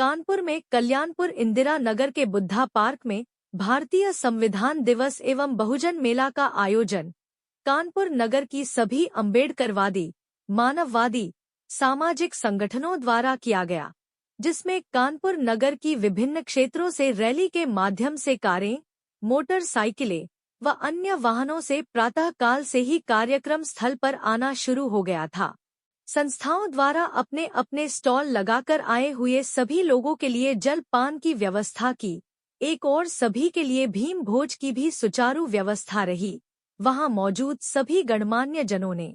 कानपुर में कल्याणपुर इंदिरा नगर के बुद्धा पार्क में भारतीय संविधान दिवस एवं बहुजन मेला का आयोजन कानपुर नगर की सभी अम्बेडकरवादी, मानववादी, सामाजिक संगठनों द्वारा किया गया, जिसमें कानपुर नगर की विभिन्न क्षेत्रों से रैली के माध्यम से कारें, मोटरसाइकिलें व अन्य वाहनों से प्रातः काल से ही कार्यक्रम स्थल पर आना शुरू हो गया था। संस्थाओं द्वारा अपने अपने स्टॉल लगाकर आए हुए सभी लोगों के लिए जल पान की व्यवस्था की, एक और सभी के लिए भीम भोज की भी सुचारू व्यवस्था रही। वहां मौजूद सभी गणमान्य जनों ने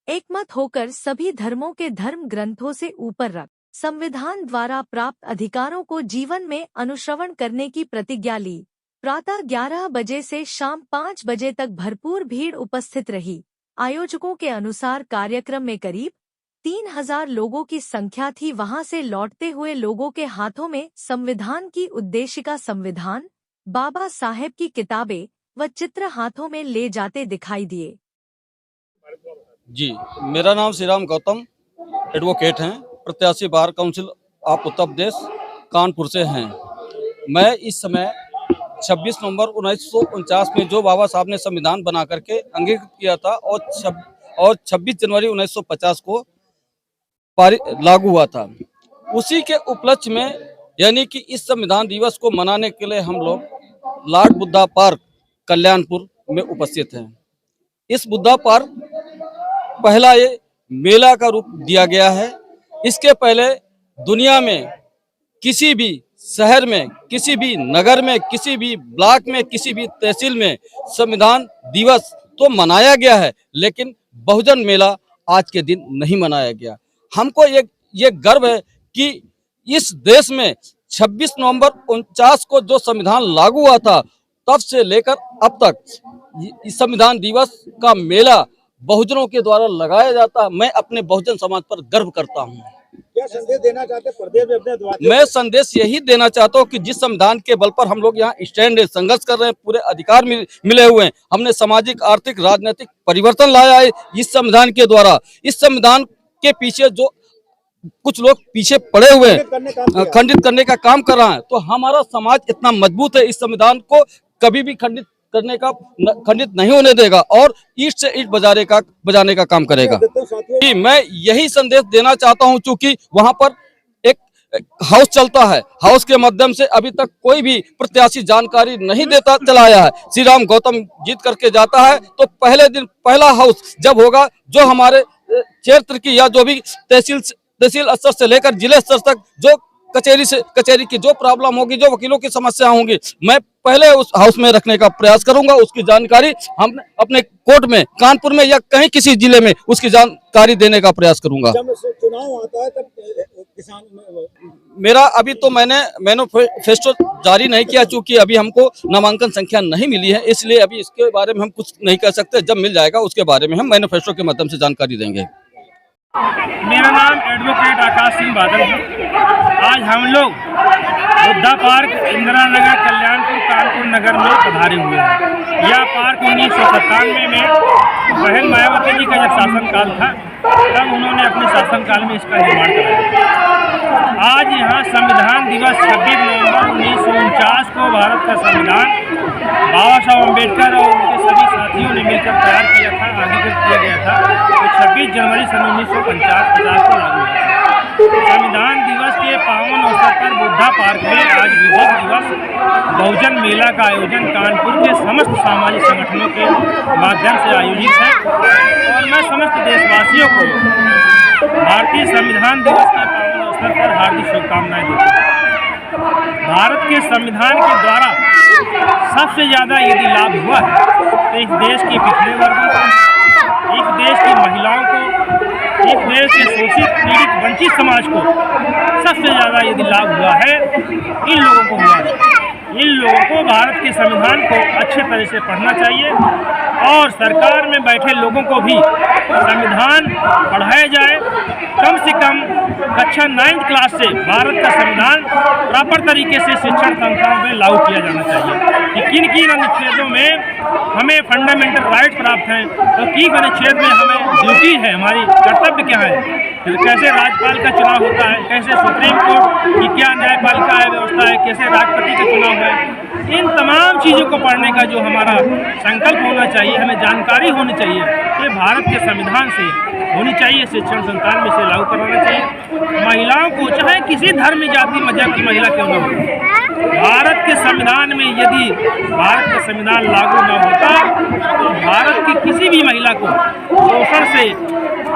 एकमत होकर सभी धर्मों के धर्म ग्रंथों से ऊपर रख संविधान द्वारा प्राप्त अधिकारों को जीवन में अनुश्रवण करने की प्रतिज्ञा ली। प्रातः 11 बजे से शाम 5 बजे तक भरपूर भीड़ उपस्थित रही। आयोजकों के अनुसार कार्यक्रम में करीब 3000 लोगों की संख्या थी। वहां से लौटते हुए लोगों के हाथों में संविधान की उद्देशिका, संविधान, बाबा साहेब की किताबें व चित्र हाथों में ले जाते दिखाई दिए। जी, मेरा नाम श्री राम गौतम एडवोकेट हैं, प्रत्याशी bar council of Uttar Pradesh Kanpur से हैं। मैं इस समय 26 नवंबर 1949 में जो बाबा साहब ने संविधान बना करके अंगीकृत किया था और 26 जनवरी 1950 को लागू हुआ था, उसी के उपलक्ष्य में यानी कि इस संविधान दिवस को मनाने के लिए हम लोग लॉर्ड बुद्धा पार्क कल्याणपुर में उपस्थित हैं। इस बुद्धा पार्क पहला ये मेला का रूप दिया गया है। इसके पहले दुनिया में किसी भी शहर में, किसी भी नगर में, किसी भी ब्लॉक में, किसी भी तहसील में संविधान दिवस तो मनाया गया है, लेकिन बहुजन मेला आज के दिन नहीं मनाया गया। हमको ये गर्व है कि इस देश में 26 नवंबर 49 को जो संविधान लागू हुआ था, तब से लेकर अब तक इस संविधान दिवस का मेला बहुजनों के द्वारा लगाया जाता है। मैं अपने बहुजन समाज पर गर्व करता हूँ। क्या संदेश देना चाहते हैं प्रदेश में अपने द्वारा? मैं संदेश यही देना चाहता हूँ कि जिस संविधान के बल पर हम लोग यहाँ स्टैंड संघर्ष कर रहे हैं, पूरे अधिकार मिले हुए हैं, हमने सामाजिक, आर्थिक, राजनीतिक परिवर्तन लाया है इस संविधान के द्वारा। इस संविधान के पीछे जो कुछ लोग पीछे पड़े हुए हैं, खंडित करने का काम कर रहा है, तो हमारा समाज इतना मजबूत है, इस संविधान को कभी भी खंडित नहीं होने देगा और ईंट से ईंट बजाने का काम करेगा। मैं यही संदेश देना चाहता हूं, चूंकि वहां पर एक हाउस चलता है, हाउस के माध्यम से अभी तक कोई भी प्रत्याशी जानकारी नहीं देता चला आया है। श्री राम गौतम जीत करके जाता है तो पहले दिन पहला हाउस जब होगा, जो हमारे क्षेत्र की या जो भी तहसील स्तर से लेकर जिले स्तर तक जो कचहरी की जो प्रॉब्लम होगी, जो वकीलों की समस्या होंगी, मैं पहले उस हाउस में रखने का प्रयास करूंगा। उसकी जानकारी हम अपने कोर्ट में, कानपुर में या कहीं किसी जिले में उसकी जानकारी देने का प्रयास करूंगा। जब चुनाव आता है तब किसान मेरा अभी तो मैंने मैनिफेस्टो जारी नहीं किया, चूंकि अभी हमको नामांकन संख्या नहीं मिली है, इसलिए अभी इसके बारे में हम कुछ नहीं कह सकते। जब मिल जाएगा उसके बारे में हम मैनिफेस्टो के माध्यम से जानकारी देंगे। मेरा नाम एडवोकेट आकाश सिंह बादल है। आज हम लोग बुद्धा पार्क इंदिरा नगर कल्याणपुर कानपुर नगर में पधारे हुए हैं। यह पार्क 1997 में बहन मायावती जी का जब शासनकाल था, तब उन्होंने अपने शासनकाल में इसका निर्माण कराया। आज यहाँ संविधान दिवस 26 नवंबर 1949 को भारत का संविधान बाबा साहब अम्बेडकर और उनके सभी साथियों ने मिलकर तैयार किया था, अंगीकृत किया गया था। तो 26 जनवरी सन 1950 को लागू हुआ था। संविधान दिवस के पावन अवसर पर बुद्धा पार्क में आज विजय दिवस बहुजन मेला का आयोजन कानपुर के समस्त सामाजिक संगठनों के माध्यम से आयोजित है और मैं समस्त देशवासियों को भारतीय संविधान दिवस के पावन अवसर पर हार्दिक शुभकामनाएं देता हूँ। भारत के संविधान के द्वारा सबसे ज़्यादा यदि लाभ हुआ है तो इस देश के पिछड़े वर्गों को, इस देश की महिलाओं को, इस देश के शोषित, पीड़ित, वंचित समाज को सबसे ज़्यादा यदि लाभ हुआ है, इन लोगों को हुआ है। इन लोगों को भारत के संविधान को अच्छे तरह से पढ़ना चाहिए और सरकार में बैठे लोगों को भी संविधान पढ़ाया जाए। कम से कम कक्षा 9th क्लास से भारत का संविधान प्रॉपर तरीके से शिक्षण संस्थाओं में लागू किया जाना चाहिए कि किन किन अनुच्छेदों में हमें फंडामेंटल राइट प्राप्त हैं, तो किन अनुच्छेद में हमें ड्यूटी है, हमारी कर्तव्य क्या है। फिर कैसे राज्यपाल का चुनाव होता है, कैसे सुप्रीम कोर्ट की क्या न्यायपालिका है, व्यवस्था है, कैसे राष्ट्रपति का चुनाव है, इन तमाम चीज़ों को पढ़ने का जो हमारा संकल्प होना चाहिए, हमें जानकारी होनी चाहिए, ये भारत के संविधान से होनी चाहिए। शिक्षण संस्थान में इसे लागू करवाना चाहिए। महिलाओं को चाहे किसी धर्म, जाति, मजहब की महिला क्यों न हो, भारत के संविधान में यदि भारत का संविधान लागू न होता तो भारत की किसी भी महिला को शोषण से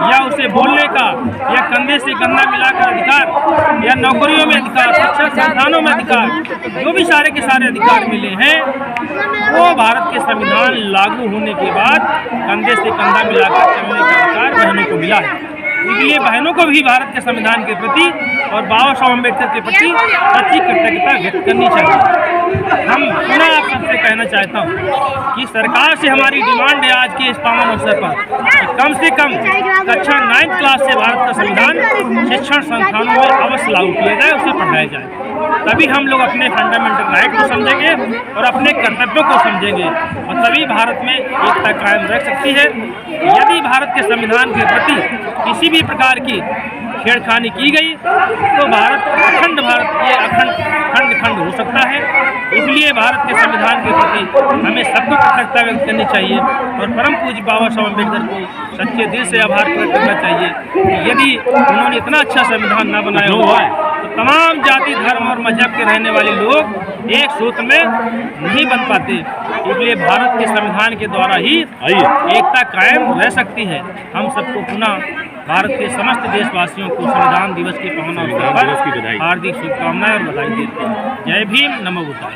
या उसे बोलने का या कंधे से कंधा मिलाकर अधिकार या नौकरियों में अधिकार, शिक्षा संस्थानों में अधिकार, जो भी सारे के सारे अधिकार मिले हैं वो भारत के संविधान लागू होने के बाद कंधे से कंधा मिलाकर चलने का अधिकार बहनों को मिला है। इसलिए बहनों को भी भारत के संविधान के प्रति और बाबा साहब अम्बेडकर के प्रति सच्ची कृतज्ञता व्यक्त करनी चाहिए। हम पुनः आप सबसे कहना चाहता हूँ कि सरकार से हमारी डिमांड है आज के इस पावन अवसर पर कि कम से कम कक्षा 9th क्लास से भारत का संविधान शिक्षण संस्थानों में अवश्य लागू किया जाए, उसे पढ़ाया जाए। तभी हम लोग अपने फंडामेंटल राइट को समझेंगे और अपने कर्तव्यों को समझेंगे और तभी भारत में एकता कायम रह सकती है। यदि भारत के संविधान के प्रति किसी भी प्रकार की छेड़खानी की गई तो भारत ये अखंड खंड हो सकता है। इसलिए भारत के संविधान के प्रति हमें सबको कृतज्ञता व्यक्त करनी चाहिए और परम पूज्य बाबा साहब अम्बेडकर को सच्चे दिल से आभार प्रकट करना चाहिए। यदि उन्होंने इतना अच्छा संविधान न बनाया हुआ है तो तमाम जाति, धर्म और मजहब के रहने वाले लोग एक सूत्र में नहीं बन पाते। इसलिए भारत के संविधान के द्वारा ही एकता कायम रह सकती है। हम सबको पुनः भारत के समस्त देशवासियों को संविधान दिवस के पावन अवसर पर हार्दिक शुभकामनाएं और बधाई देते हैं। जय भीम, नमो बुद्धाय।